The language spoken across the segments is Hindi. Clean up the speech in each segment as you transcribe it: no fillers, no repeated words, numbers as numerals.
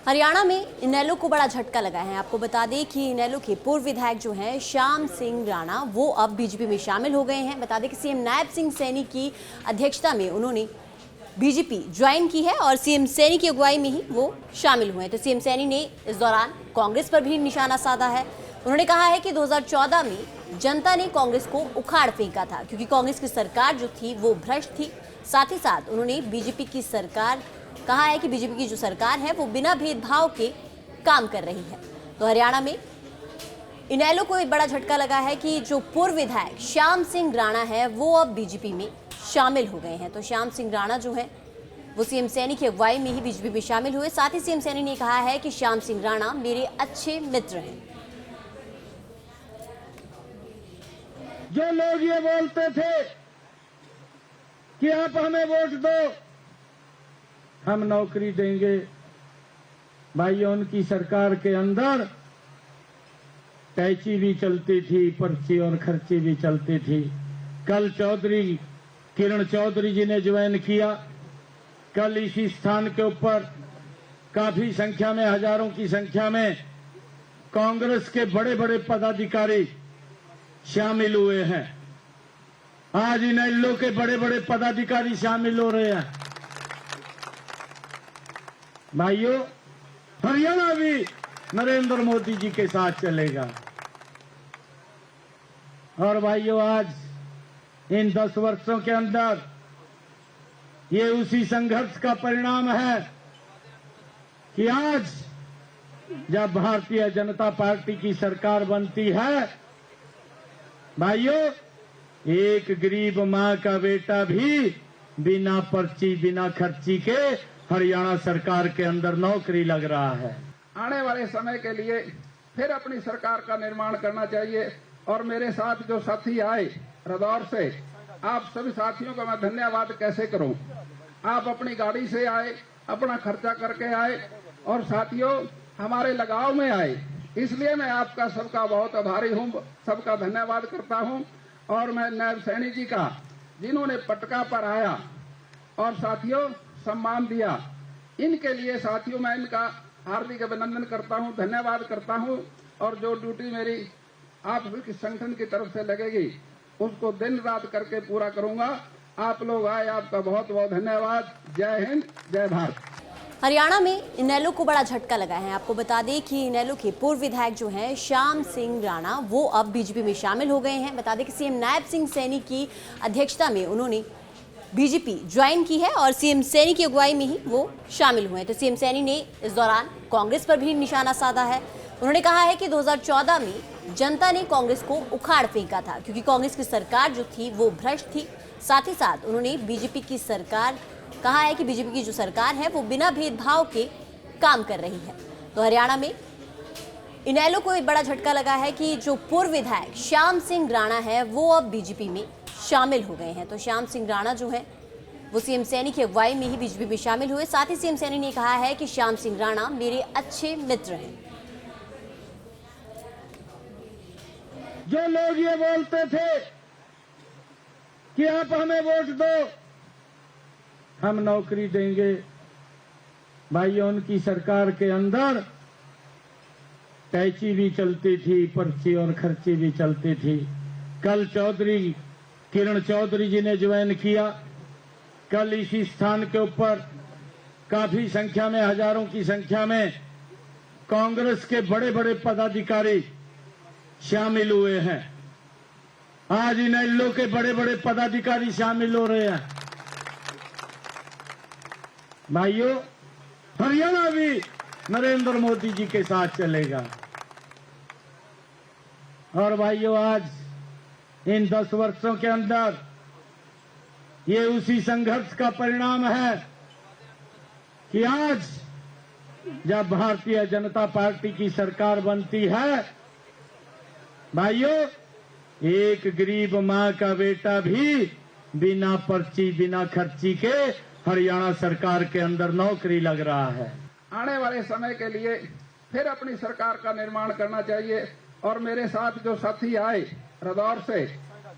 हरियाणा में इनेलो को बड़ा झटका लगा है। आपको बता दें कि इनेलो के पूर्व विधायक जो हैं श्याम सिंह राणा, वो अब बीजेपी में शामिल हो गए हैं। बता दें कि सीएम नायब सिंह सैनी की अध्यक्षता में उन्होंने बीजेपी ज्वाइन की है और सीएम सैनी की अगुवाई में ही वो शामिल हुए हैं। तो सीएम सैनी ने इस दौरान कांग्रेस पर भी निशाना साधा है। उन्होंने कहा है कि 2014 में जनता ने कांग्रेस को उखाड़ फेंका था, क्योंकि कांग्रेस की सरकार जो थी वो भ्रष्ट थी। साथ ही साथ उन्होंने बीजेपी की सरकार कहा है कि बीजेपी की जो सरकार है वो बिना भेदभाव के काम कर रही है। तो हरियाणा में इनेलो को एक बड़ा झटका लगा है कि जो पूर्व विधायक श्याम सिंह राणा है वो अब बीजेपी में शामिल हो गए हैं। तो श्याम सिंह राणा जो है वो सीएम सैनी की अगुवाई में ही बीजेपी में शामिल हुए। साथ ही सीएम सैनी ने कहा है कि श्याम सिंह राणा मेरे अच्छे मित्र हैं। जो लोग ये बोलते थे कि आप हमें वोट दो, हम नौकरी देंगे, भाइयों उनकी सरकार के अंदर टैची भी चलती थी, पर्ची और खर्ची भी चलती थी। कल किरण चौधरी जी ने ज्वाइन किया। कल इसी स्थान के ऊपर काफी संख्या में, हजारों की संख्या में कांग्रेस के बड़े बड़े पदाधिकारी शामिल हुए हैं। आज इनेलो के बड़े बड़े पदाधिकारी शामिल हो रहे हैं। भाइयों, हरियाणा भी नरेंद्र मोदी जी के साथ चलेगा। और भाइयों, आज इन 10 वर्षों के अंदर ये उसी संघर्ष का परिणाम है कि आज जब भारतीय जनता पार्टी की सरकार बनती है, भाइयों, एक गरीब मां का बेटा भी बिना पर्ची, बिना खर्ची के हरियाणा सरकार के अंदर नौकरी लग रहा है। आने वाले समय के लिए फिर अपनी सरकार का निर्माण करना चाहिए। और मेरे साथ जो साथी आए रदौर से, आप सभी साथियों का मैं धन्यवाद कैसे करूं। आप अपनी गाड़ी से आए, अपना खर्चा करके आए और साथियों हमारे लगाव में आए, इसलिए मैं आपका सबका बहुत आभारी हूं, सबका धन्यवाद करता हूं। और मैं नायब सैनी जी का, जिन्होंने पटका पर आया और साथियों सम्मान दिया, इनके लिए साथियों मैं इनका हार्दिक अभिनंदन करता हूं, धन्यवाद करता हूं। और जो ड्यूटी मेरी आप सभी संगठन की तरफ से लगेगी उसको दिन रात करके पूरा करूंगा। आप लोग आए, आपका बहुत बहुत धन्यवाद। जय हिंद, जय भारत। हरियाणा में इनेलो को बड़ा झटका लगा है। आपको बता दें कि इनेलो के पूर्व विधायक जो हैं श्याम सिंह राणा, वो अब बीजेपी में शामिल हो गए हैं। बता दें कि सीएम नायब सिंह सैनी की अध्यक्षता में उन्होंने बीजेपी ज्वाइन की है और सीएम सैनी की अगुवाई में ही वो शामिल हुए हैं। तो सीएम सैनी ने इस दौरान कांग्रेस पर भी निशाना साधा है। उन्होंने कहा है कि 2014 में जनता ने कांग्रेस को उखाड़ फेंका था, क्योंकि कांग्रेस की सरकार जो थी वो भ्रष्ट थी। साथ ही साथ उन्होंने बीजेपी की सरकार कहा है कि बीजेपी की जो सरकार है वो बिना भेदभाव के काम कर रही है। तो हरियाणा में इनेलो को एक बड़ा झटका लगा है कि जो पूर्व विधायक श्याम सिंह राणा है वो अब बीजेपी में शामिल हो गए हैं। तो श्याम सिंह राणा जो है वो सीएम सैनी की अगुवाई में ही बीजेपी में शामिल हुए। साथ ही सीएम सैनी ने कहा है कि श्याम सिंह राणा मेरे अच्छे मित्र हैं। जो लोग ये बोलते थे कि आप हमें वोट दो, हम नौकरी देंगे, भाइयों उनकी सरकार के अंदर टैची भी चलती थी, पर्ची और खर्ची भी चलती थी। कल किरण चौधरी जी ने ज्वाइन किया। कल इसी स्थान के ऊपर काफी संख्या में, हजारों की संख्या में कांग्रेस के बड़े बड़े पदाधिकारी शामिल हुए हैं। आज इनेलो के बड़े बड़े पदाधिकारी शामिल हो रहे हैं। भाइयों, हरियाणा भी नरेंद्र मोदी जी के साथ चलेगा। और भाइयों, आज इन 10 वर्षों के अंदर ये उसी संघर्ष का परिणाम है कि आज जब भारतीय जनता पार्टी की सरकार बनती है, भाइयों, एक गरीब मां का बेटा भी बिना पर्ची, बिना खर्ची के हरियाणा सरकार के अंदर नौकरी लग रहा है। आने वाले समय के लिए फिर अपनी सरकार का निर्माण करना चाहिए। और मेरे साथ जो साथी आए रदौर से,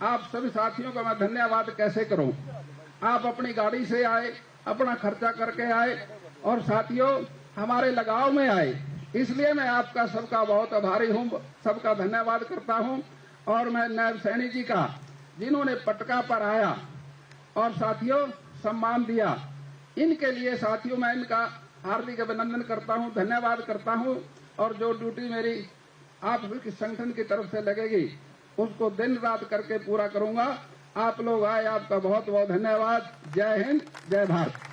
आप सभी साथियों का मैं धन्यवाद कैसे करूं। आप अपनी गाड़ी से आए, अपना खर्चा करके आए और साथियों हमारे लगाव में आए। इसलिए मैं आपका सबका बहुत आभारी हूँ, सबका धन्यवाद करता हूँ। और मैं नायब सैनी जी का, जिन्होंने पटका पर आया और साथियों सम्मान दिया, इनके लिए साथियों मैं इनका हार्दिक अभिनंदन करता हूँ, धन्यवाद करता हूँ। और जो ड्यूटी मेरी आप संगठन की तरफ से लगेगी उसको दिन रात करके पूरा करूंगा। आप लोग आए, आपका बहुत बहुत धन्यवाद। जय हिंद, जय भारत।